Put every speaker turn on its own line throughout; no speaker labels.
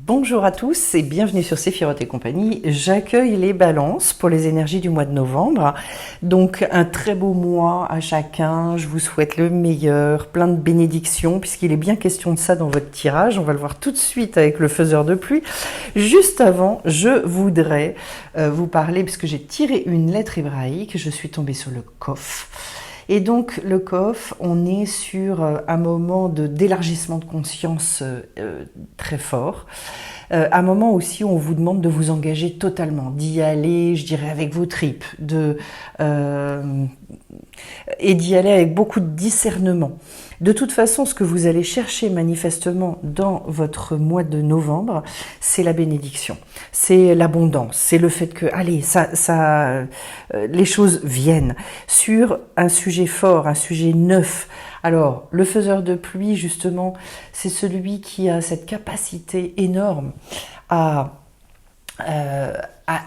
Bonjour à tous et bienvenue sur Séphiroth et compagnie. J'accueille les balances pour les énergies du mois de novembre. Donc un très beau mois à chacun. Je vous souhaite le meilleur, plein de bénédictions puisqu'il est bien question de ça dans votre tirage. On va le voir tout de suite avec le faiseur de pluie. Juste avant, je voudrais vous parler, puisque j'ai tiré une lettre hébraïque, je suis tombée sur le Kof. Et donc le Kof, on est sur un moment d'élargissement de conscience très fort. Un moment aussi où on vous demande de vous engager totalement, d'y aller, je dirais, avec vos tripes, et d'y aller avec beaucoup de discernement. De toute façon, ce que vous allez chercher manifestement dans votre mois de novembre, c'est la bénédiction, c'est l'abondance, c'est le fait que, allez, les choses viennent sur un sujet fort, un sujet neuf. Alors, le faiseur de pluie, justement, c'est celui qui a cette capacité énorme à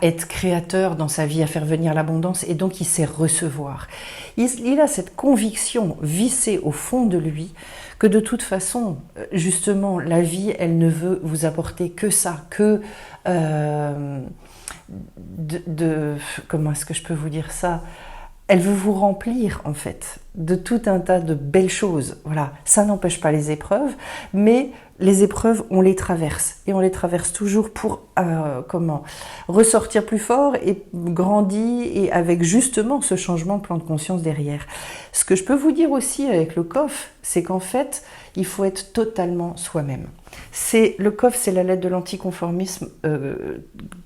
être créateur dans sa vie, à faire venir l'abondance, et donc il sait recevoir. Il a cette conviction vissée au fond de lui que de toute façon, justement, la vie, elle ne veut vous apporter que ça, que comment est-ce que je peux vous dire ça ? Elle veut vous remplir, en fait, de tout un tas de belles choses. Voilà, ça n'empêche pas les épreuves, mais les épreuves, on les traverse. Et on les traverse toujours pour, ressortir plus fort et grandir, et avec justement ce changement de plan de conscience derrière. Ce que je peux vous dire aussi avec le Kof, c'est qu'en fait, il faut être totalement soi-même. Le Kof, c'est la lettre de l'anticonformisme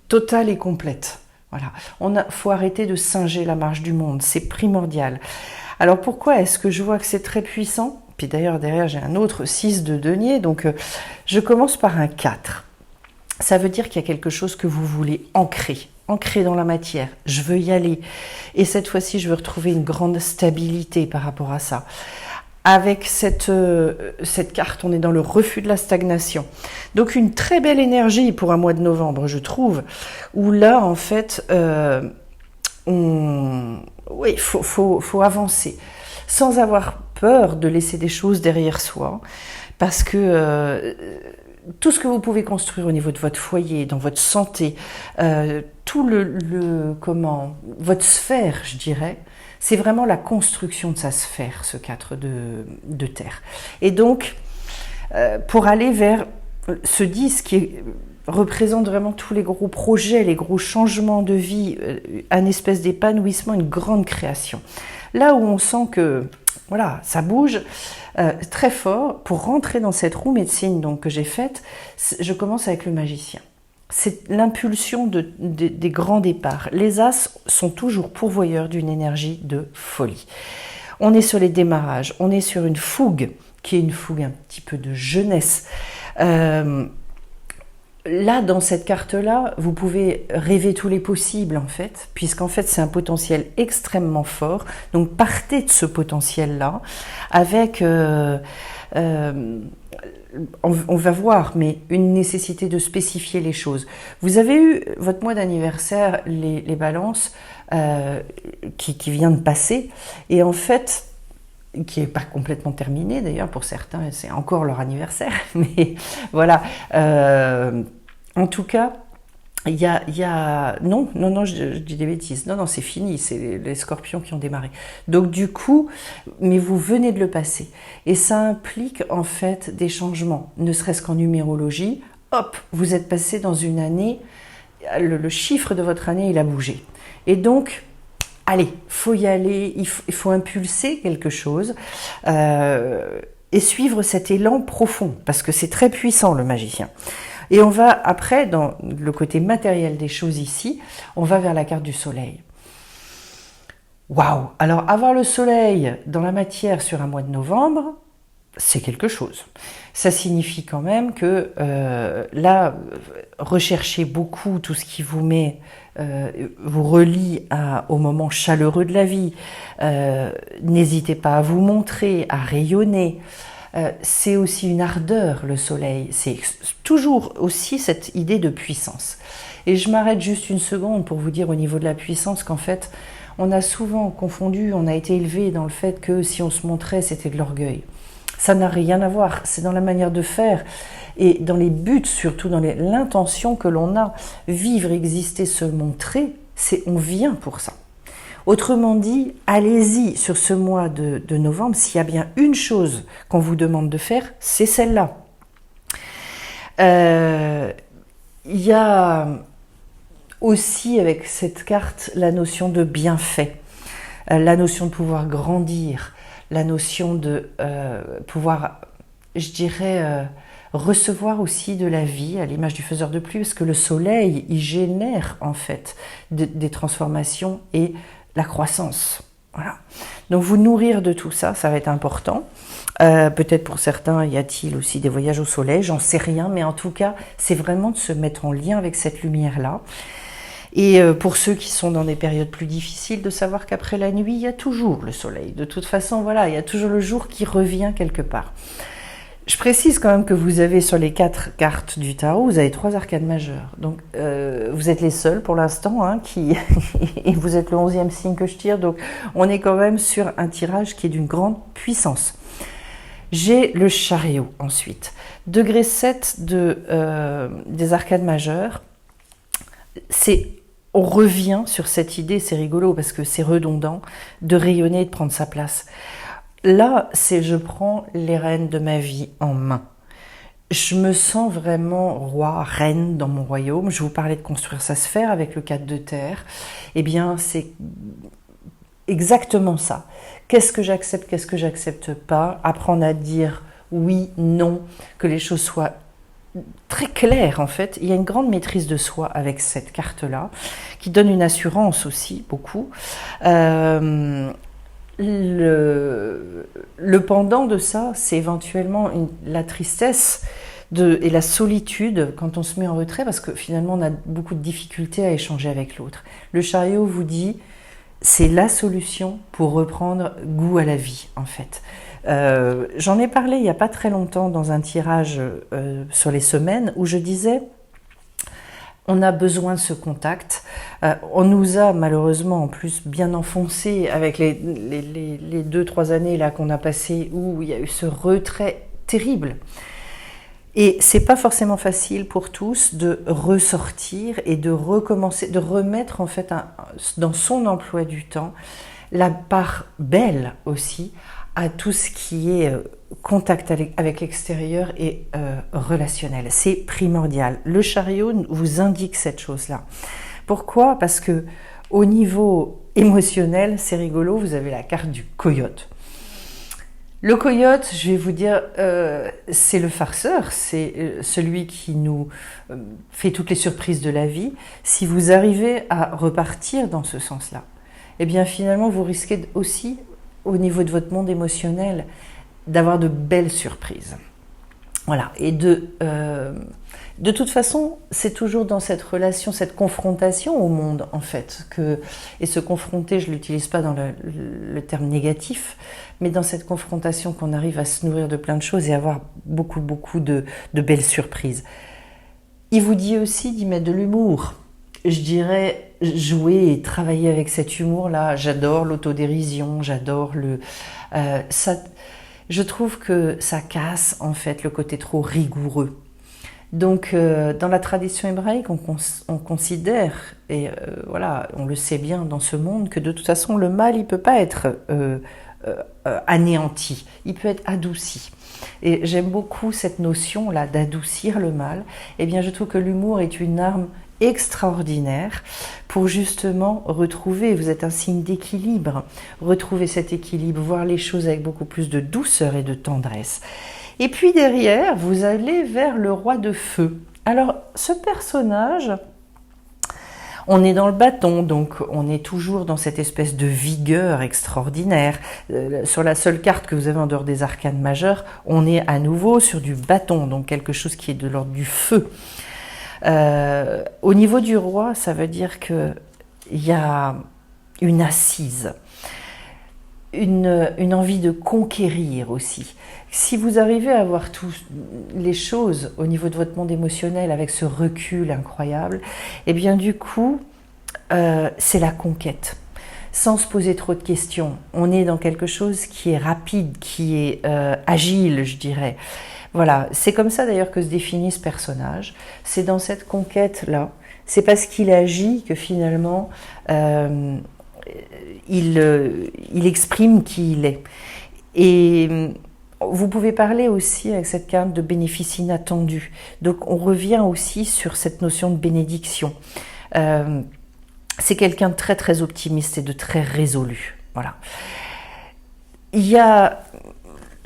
totale et complète. Voilà, faut arrêter de singer la marche du monde, c'est primordial. Alors pourquoi est-ce que je vois que c'est très puissant ? Puis d'ailleurs, derrière, j'ai un autre 6 de denier, donc je commence par un 4. Ça veut dire qu'il y a quelque chose que vous voulez ancrer dans la matière. Je veux y aller. Et cette fois-ci, je veux retrouver une grande stabilité par rapport à ça. Avec cette carte, on est dans le refus de la stagnation. Donc une très belle énergie pour un mois de novembre, je trouve, où là, en fait, faut avancer, sans avoir peur de laisser des choses derrière soi, parce que tout ce que vous pouvez construire au niveau de votre foyer, dans votre santé, tout votre sphère, je dirais, c'est vraiment la construction de sa sphère, ce 4 de terre. Et donc, pour aller vers ce 10 qui représente vraiment tous les gros projets, les gros changements de vie, un espèce d'épanouissement, une grande création. Là où on sent que voilà, ça bouge très fort, pour rentrer dans cette roue médecine donc, que j'ai faite, je commence avec le magicien. C'est l'impulsion des grands départs. Les As sont toujours pourvoyeurs d'une énergie de folie. On est sur les démarrages, on est sur une fougue, qui est une fougue un petit peu de jeunesse. Là, dans cette carte-là, vous pouvez rêver tous les possibles, en fait, puisqu'en fait, c'est un potentiel extrêmement fort. Donc, partez de ce potentiel-là avec... on va voir, mais une nécessité de spécifier les choses. Vous avez eu votre mois d'anniversaire, les balances, qui vient de passer, et en fait, qui n'est pas complètement terminé d'ailleurs, pour certains, c'est encore leur anniversaire, mais voilà. En tout cas, il y a... Non, je dis des bêtises. Non, c'est fini, c'est les scorpions qui ont démarré. Donc du coup, mais vous venez de le passer. Et ça implique en fait des changements, ne serait-ce qu'en numérologie. Hop, vous êtes passé dans une année, le chiffre de votre année, il a bougé. Et donc, allez, faut y aller, il faut impulser quelque chose et suivre cet élan profond, parce que c'est très puissant le magicien. Et on va après, dans le côté matériel des choses ici, on va vers la carte du soleil. Waouh! Alors avoir le soleil dans la matière sur un mois de novembre, c'est quelque chose. Ça signifie quand même que là, recherchez beaucoup tout ce qui vous met, vous relie au moment chaleureux de la vie. N'hésitez pas à vous montrer, à rayonner. C'est aussi une ardeur, le soleil. C'est toujours aussi cette idée de puissance. Et je m'arrête juste une seconde pour vous dire au niveau de la puissance qu'en fait, on a souvent confondu, on a été élevé dans le fait que si on se montrait, c'était de l'orgueil. Ça n'a rien à voir, c'est dans la manière de faire et dans les buts, surtout dans l'intention que l'on a. Vivre, exister, se montrer, on vient pour ça. Autrement dit, allez-y sur ce mois de novembre, s'il y a bien une chose qu'on vous demande de faire, c'est celle-là. Il y a aussi avec cette carte la notion de bienfait, la notion de pouvoir grandir, la notion de pouvoir, je dirais, recevoir aussi de la vie, à l'image du faiseur de pluie, parce que le soleil, il génère en fait des transformations et la croissance. Voilà. Donc vous nourrir de tout ça, ça va être important. Peut-être pour certains, y a-t-il aussi des voyages au soleil, j'en sais rien, mais en tout cas, c'est vraiment de se mettre en lien avec cette lumière-là. Et pour ceux qui sont dans des périodes plus difficiles, de savoir qu'après la nuit, il y a toujours le soleil. De toute façon, voilà, il y a toujours le jour qui revient quelque part. Je précise quand même que vous avez sur les 4 cartes du tarot, vous avez 3 arcanes majeures. Donc vous êtes les seuls pour l'instant qui et vous êtes le 11e signe que je tire. Donc on est quand même sur un tirage qui est d'une grande puissance. J'ai le chariot ensuite. Degré 7 des arcanes majeures. On revient sur cette idée, c'est rigolo parce que c'est redondant, de rayonner et de prendre sa place. Là, je prends les rênes de ma vie en main. Je me sens vraiment roi, reine dans mon royaume. Je vous parlais de construire sa sphère avec le 4 de terre. Eh bien, c'est exactement ça. Qu'est-ce que j'accepte pas? Apprendre à dire oui, non, que les choses soient très claires en fait. Il y a une grande maîtrise de soi avec cette carte-là, qui donne une assurance aussi, beaucoup. Le pendant de ça, c'est éventuellement la tristesse et la solitude quand on se met en retrait, parce que finalement on a beaucoup de difficultés à échanger avec l'autre. Le chariot vous dit, c'est la solution pour reprendre goût à la vie en fait. J'en ai parlé il n'y a pas très longtemps dans un tirage sur les semaines où je disais on a besoin de ce contact. On nous a malheureusement en plus bien enfoncé avec les 2-3 années là qu'on a passées où il y a eu ce retrait terrible. Et c'est pas forcément facile pour tous de ressortir et de recommencer, de remettre en fait dans son emploi du temps la part belle aussi à tout ce qui est contact avec l'extérieur et relationnel. C'est primordial. Le chariot vous indique cette chose-là. Pourquoi? Parce que au niveau émotionnel, c'est rigolo, vous avez la carte du coyote. Le coyote, je vais vous dire, c'est le farceur, c'est celui qui nous fait toutes les surprises de la vie. Si vous arrivez à repartir dans ce sens-là, eh bien finalement vous risquez aussi, au niveau de votre monde émotionnel, d'avoir de belles surprises. Voilà, et de toute façon, c'est toujours dans cette relation, cette confrontation au monde, en fait, et se confronter, je ne l'utilise pas dans le terme négatif, mais dans cette confrontation qu'on arrive à se nourrir de plein de choses et avoir beaucoup de belles surprises. Il vous dit aussi d'y mettre de l'humour. Je dirais jouer et travailler avec cet humour-là. J'adore l'autodérision, j'adore je trouve que ça casse en fait le côté trop rigoureux. Donc dans la tradition hébraïque, on considère, et voilà, on le sait bien dans ce monde, que de toute façon le mal il peut pas être anéanti, il peut être adouci. Et j'aime beaucoup cette notion-là d'adoucir le mal. Eh bien je trouve que l'humour est une arme extraordinaire pour justement retrouver, vous êtes un signe d'équilibre, retrouver cet équilibre, voir les choses avec beaucoup plus de douceur et de tendresse. Et puis derrière, vous allez vers le roi de feu. Alors ce personnage, on est dans le bâton, donc on est toujours dans cette espèce de vigueur extraordinaire. Sur la seule carte que vous avez en dehors des arcanes majeures, on est à nouveau sur du bâton, donc quelque chose qui est de l'ordre du feu. Au niveau du roi, ça veut dire qu'il y a une assise, une envie de conquérir aussi. Si vous arrivez à voir toutes les choses au niveau de votre monde émotionnel avec ce recul incroyable, eh bien du coup, c'est la conquête. sans se poser trop de questions. On est dans quelque chose qui est rapide, qui est agile, je dirais. Voilà, c'est comme ça d'ailleurs que se définit ce personnage. C'est dans cette conquête-là, c'est parce qu'il agit que finalement il exprime qui il est. Et vous pouvez parler aussi avec cette carte de bénéfice inattendu. Donc on revient aussi sur cette notion de bénédiction. C'est quelqu'un de très très optimiste et de très résolu. Voilà.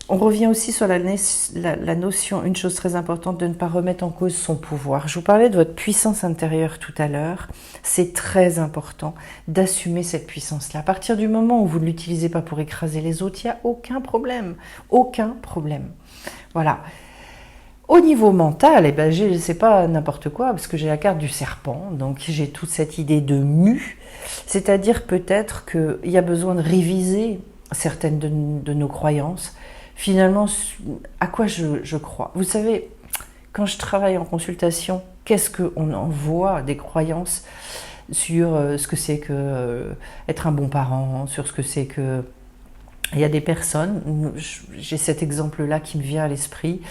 On revient aussi sur la notion, une chose très importante, de ne pas remettre en cause son pouvoir. Je vous parlais de votre puissance intérieure tout à l'heure. C'est très important d'assumer cette puissance-là. À partir du moment où vous ne l'utilisez pas pour écraser les autres, il n'y a aucun problème. Aucun problème. Voilà. Au niveau mental, eh ben, c'est pas n'importe quoi, parce que j'ai la carte du serpent, donc j'ai toute cette idée de mue, c'est-à-dire peut-être qu'il y a besoin de réviser certaines de nos croyances. Finalement, à quoi je crois? Vous savez, quand je travaille en consultation, qu'est-ce qu'on en voit des croyances sur ce que c'est que être un bon parent, sur ce que c'est que... Il y a des personnes, j'ai cet exemple-là qui me vient à l'esprit,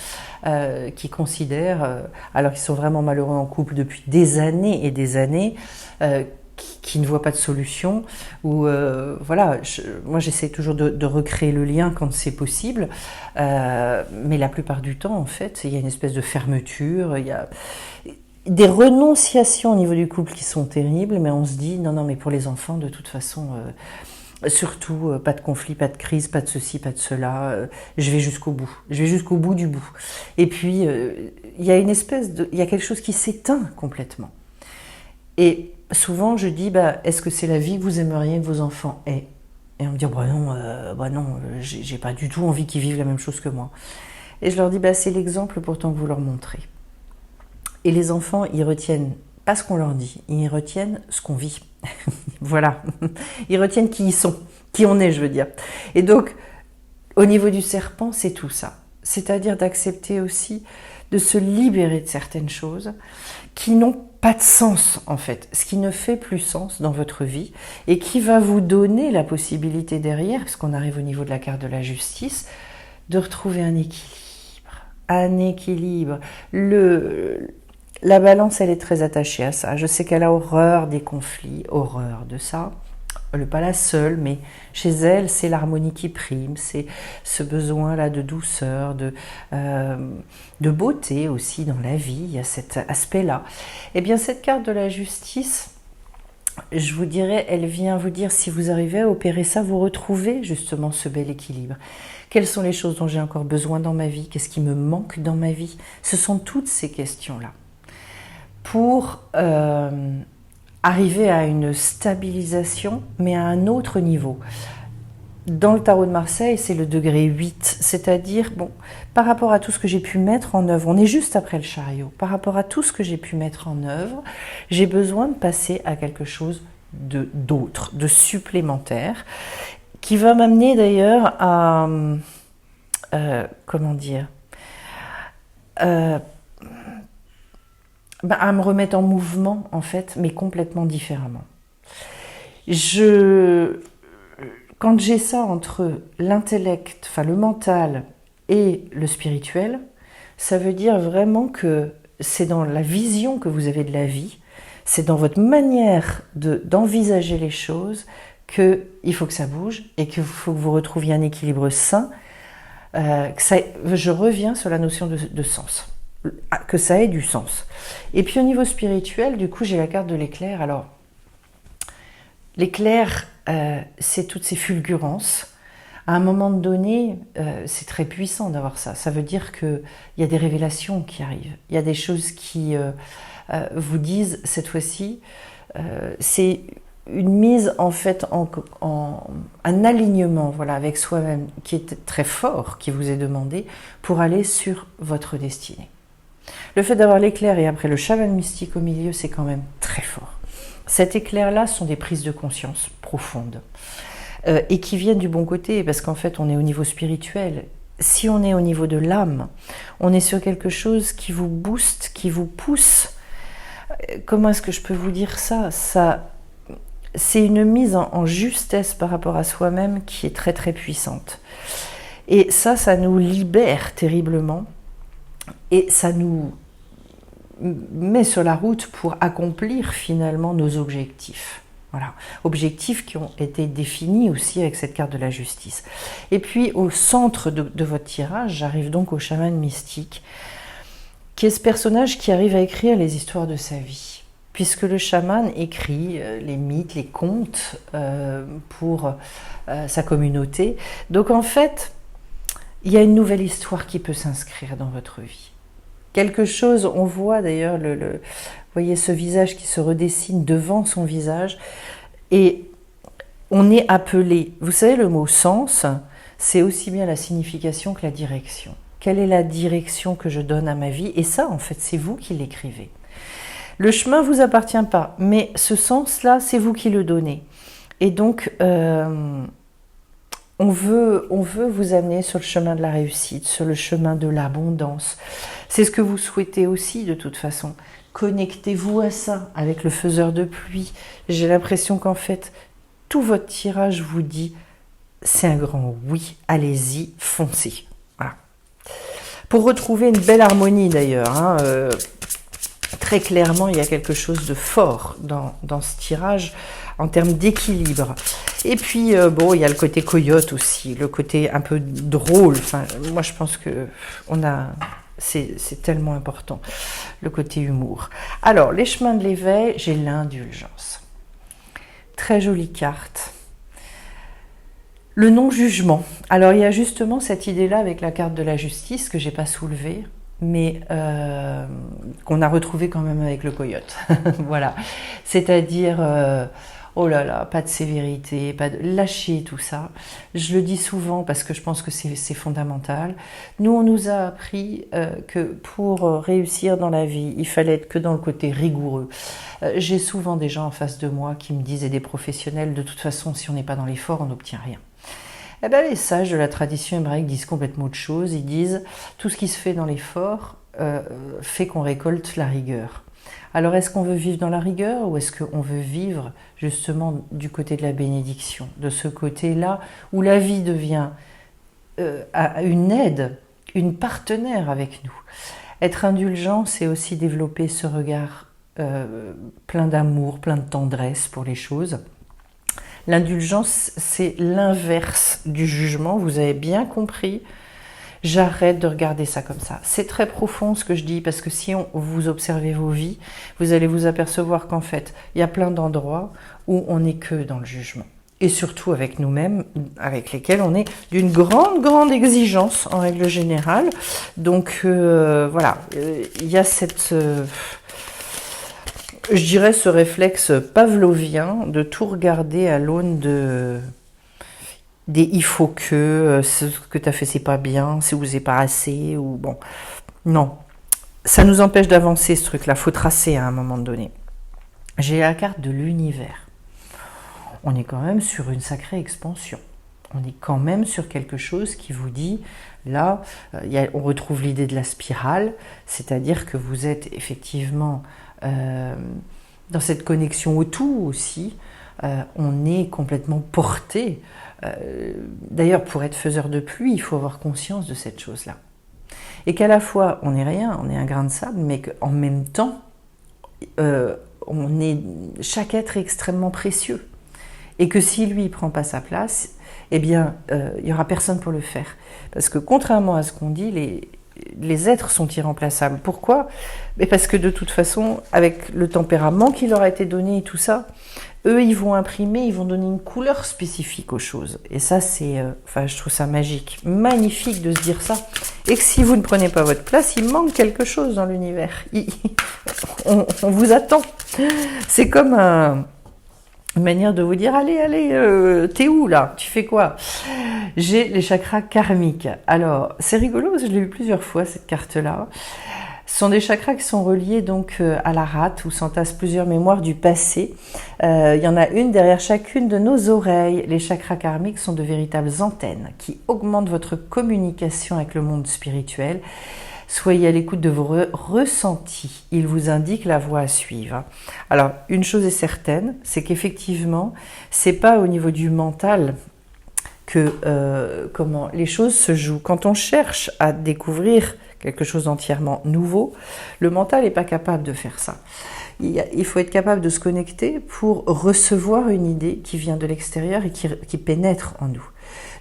qui considèrent, alors qu'ils sont vraiment malheureux en couple depuis des années et des années, qui ne voient pas de solution, ou voilà, moi j'essaie toujours de recréer le lien quand c'est possible, mais la plupart du temps, en fait, il y a une espèce de fermeture, il y a des renonciations au niveau du couple qui sont terribles, mais on se dit, non, mais pour les enfants, de toute façon... surtout, pas de conflit, pas de crise, pas de ceci, pas de cela, je vais jusqu'au bout. Je vais jusqu'au bout du bout. Et puis, il y a il y a quelque chose qui s'éteint complètement. Et souvent, je dis, est-ce que c'est la vie que vous aimeriez que vos enfants aient? Et on me dit, non, j'ai pas du tout envie qu'ils vivent la même chose que moi. Et je leur dis, c'est l'exemple pourtant que vous leur montrez. Et les enfants, ils retiennent pas ce qu'on leur dit, ils retiennent ce qu'on vit. Voilà, ils retiennent qui ils sont, qui on est, je veux dire. Et donc, au niveau du serpent, c'est tout ça. C'est-à-dire d'accepter aussi de se libérer de certaines choses qui n'ont pas de sens, en fait. Ce qui ne fait plus sens dans votre vie et qui va vous donner la possibilité derrière, parce qu'on arrive au niveau de la carte de la justice, de retrouver un équilibre. Un équilibre. La balance, elle est très attachée à ça. Je sais qu'elle a horreur des conflits, horreur de ça. Elle n'est pas la seule, mais chez elle, c'est l'harmonie qui prime, c'est ce besoin-là de douceur, de beauté aussi dans la vie, il y a cet aspect-là. Eh bien, cette carte de la justice, je vous dirais, elle vient vous dire, si vous arrivez à opérer ça, vous retrouvez justement ce bel équilibre. Quelles sont les choses dont j'ai encore besoin dans ma vie? Qu'est-ce qui me manque dans ma vie? Ce sont toutes ces questions-là. Pour arriver à une stabilisation, mais à un autre niveau. Dans le tarot de Marseille, c'est le degré 8, c'est-à-dire, par rapport à tout ce que j'ai pu mettre en œuvre, on est juste après le chariot, par rapport à tout ce que j'ai pu mettre en œuvre, j'ai besoin de passer à quelque chose d'autre, de supplémentaire, qui va m'amener d'ailleurs à, à me remettre en mouvement, en fait, mais complètement différemment. Quand j'ai ça entre l'intellect, enfin le mental et le spirituel, ça veut dire vraiment que c'est dans la vision que vous avez de la vie, c'est dans votre manière d'envisager les choses qu'il faut que ça bouge et qu'il faut que vous retrouviez un équilibre sain. Je reviens sur la notion de sens. Que ça ait du sens. Et puis au niveau spirituel, du coup, j'ai la carte de l'éclair. Alors, l'éclair, c'est toutes ces fulgurances. À un moment donné, c'est très puissant d'avoir ça. Ça veut dire qu'il y a des révélations qui arrivent. Il y a des choses qui vous disent, cette fois-ci, c'est une mise en fait un alignement, voilà, avec soi-même qui est très fort, qui vous est demandé pour aller sur votre destinée. Le fait d'avoir l'éclair et après le chaman mystique au milieu, c'est quand même très fort. Cet éclair-là sont des prises de conscience profondes et qui viennent du bon côté, parce qu'en fait, on est au niveau spirituel. Si on est au niveau de l'âme, on est sur quelque chose qui vous booste, qui vous pousse. Comment est-ce que je peux vous dire ça? c'est une mise en justesse par rapport à soi-même qui est très très puissante. Et ça nous libère terriblement et ça nous met sur la route pour accomplir finalement nos objectifs. Voilà, objectifs qui ont été définis aussi avec cette carte de la justice. Et puis au centre de votre tirage, j'arrive donc au chaman mystique, qui est ce personnage qui arrive à écrire les histoires de sa vie. Puisque le chaman écrit les mythes, les contes pour sa communauté. Donc en fait, il y a une nouvelle histoire qui peut s'inscrire dans votre vie. Quelque chose, on voit d'ailleurs, vous voyez ce visage qui se redessine devant son visage, et on est appelé, vous savez le mot sens, c'est aussi bien la signification que la direction. Quelle est la direction que je donne à ma vie? Et ça, en fait, c'est vous qui l'écrivez. Le chemin ne vous appartient pas, mais ce sens-là, c'est vous qui le donnez. Et donc, on veut vous amener sur le chemin de la réussite, sur le chemin de l'abondance. C'est ce que vous souhaitez aussi, de toute façon. Connectez-vous à ça, avec le faiseur de pluie. J'ai l'impression qu'en fait, tout votre tirage vous dit, c'est un grand oui, allez-y, foncez. Voilà. Pour retrouver une belle harmonie d'ailleurs, très clairement, il y a quelque chose de fort dans ce tirage en termes d'équilibre. Et puis, bon, il y a le côté coyote aussi, le côté un peu drôle. Enfin, moi, je pense que c'est tellement important, le côté humour. Alors, les chemins de l'éveil, j'ai l'indulgence. Très jolie carte. Le non-jugement. Alors, il y a justement cette idée-là avec la carte de la justice que je n'ai pas soulevée, mais qu'on a retrouvé quand même avec le coyote. Voilà. C'est-à-dire, oh là là, pas de sévérité, pas de lâcher tout ça. Je le dis souvent parce que je pense que c'est fondamental. Nous, on nous a appris que pour réussir dans la vie, il fallait être que dans le côté rigoureux. J'ai souvent des gens en face de moi qui me disent, et des professionnels, de toute façon, si on n'est pas dans l'effort, on n'obtient rien. Eh bien, les sages de la tradition hébraïque disent complètement autre chose. Ils disent tout ce qui se fait dans l'effort fait qu'on récolte la rigueur. Alors, est-ce qu'on veut vivre dans la rigueur ou est-ce qu'on veut vivre justement du côté de la bénédiction, de ce côté-là où la vie devient une aide, une partenaire avec nous? Être indulgent, c'est aussi développer ce regard plein d'amour, plein de tendresse pour les choses. L'indulgence, c'est l'inverse du jugement, vous avez bien compris. J'arrête de regarder ça comme ça. C'est très profond ce que je dis, parce que si vous observez vos vies, vous allez vous apercevoir qu'en fait, il y a plein d'endroits où on n'est que dans le jugement. Et surtout avec nous-mêmes, avec lesquels on est d'une grande exigence en règle générale. Donc voilà, il y a cette... je dirais ce réflexe pavlovien de tout regarder à l'aune des il faut que, ce que tu as fait c'est pas bien, si vous n'êtes pas assez, ou bon. Non, ça nous empêche d'avancer ce truc-là, il faut tracer à un moment donné. J'ai la carte de l'univers. On est quand même sur une sacrée expansion. On est quand même sur quelque chose qui vous dit, là, on retrouve l'idée de la spirale, c'est-à-dire que vous êtes effectivement... dans cette connexion au tout aussi, on est complètement porté. D'ailleurs, pour être faiseur de pluie, il faut avoir conscience de cette chose-là. Et qu'à la fois, on n'est rien, on est un grain de sable, mais qu'en même temps, chaque être est extrêmement précieux. Et que si lui ne prend pas sa place, eh bien, il n'y aura personne pour le faire. Parce que contrairement à ce qu'on dit, les êtres sont irremplaçables. Pourquoi? Parce que de toute façon, avec le tempérament qui leur a été donné et tout ça, eux, ils vont imprimer, ils vont donner une couleur spécifique aux choses. Et ça, je trouve ça magique, magnifique de se dire ça. Et que si vous ne prenez pas votre place, il manque quelque chose dans l'univers. On vous attend. C'est comme une manière de vous dire, allez, t'es où là? Tu fais quoi? J'ai les chakras karmiques. Alors, c'est rigolo parce que je l'ai eu plusieurs fois, cette carte-là. Ce sont des chakras qui sont reliés donc à la rate, où s'entassent plusieurs mémoires du passé. Il y en a une derrière chacune de nos oreilles. Les chakras karmiques sont de véritables antennes qui augmentent votre communication avec le monde spirituel. Soyez à l'écoute de vos ressentis. Ils vous indiquent la voie à suivre. Alors, une chose est certaine, c'est qu'effectivement, c'est pas au niveau du mental que comment les choses se jouent. Quand on cherche à découvrir quelque chose d'entièrement nouveau, le mental n'est pas capable de faire ça. Il faut être capable de se connecter pour recevoir une idée qui vient de l'extérieur et qui pénètre en nous.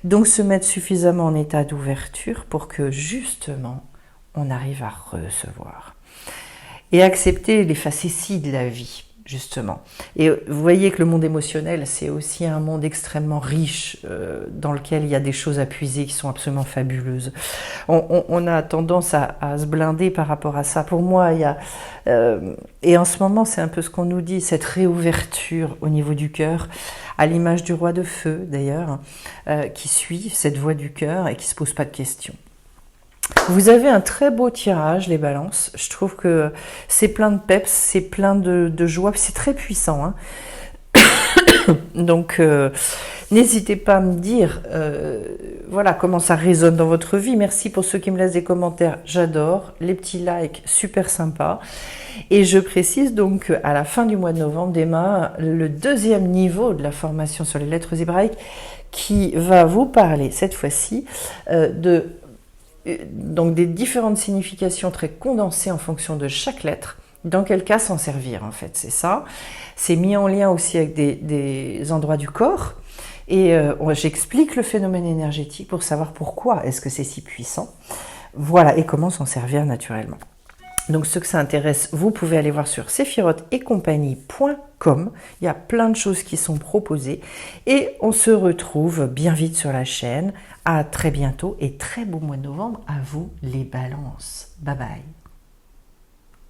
Donc se mettre suffisamment en état d'ouverture pour que justement on arrive à recevoir. Et accepter les facéties de la vie, justement. Et vous voyez que le monde émotionnel, c'est aussi un monde extrêmement riche dans lequel il y a des choses à puiser qui sont absolument fabuleuses. On a tendance à se blinder par rapport à ça. Pour moi, il y a... et en ce moment, c'est un peu ce qu'on nous dit, cette réouverture au niveau du cœur, à l'image du roi de feu, d'ailleurs, qui suit cette voie du cœur et qui ne se pose pas de questions. Vous avez un très beau tirage, les balances. Je trouve que c'est plein de peps, c'est plein de joie, c'est très puissant. Hein. Donc, n'hésitez pas à me dire voilà, comment ça résonne dans votre vie. Merci pour ceux qui me laissent des commentaires, j'adore. Les petits likes, super sympa. Et je précise donc qu'à la fin du mois de novembre démarre le 2e niveau de la formation sur les lettres hébraïques qui va vous parler cette fois-ci donc des différentes significations très condensées en fonction de chaque lettre. Dans quel cas s'en servir en fait, c'est ça. C'est mis en lien aussi avec des endroits du corps et j'explique le phénomène énergétique pour savoir pourquoi est-ce que c'est si puissant. Voilà, et comment s'en servir naturellement. Donc ceux que ça intéresse, vous pouvez aller voir sur sephiroth-et-compagnie.com. Il y a plein de choses qui sont proposées et on se retrouve bien vite sur la chaîne. À très bientôt et très beau mois de novembre à vous les balances. Bye bye.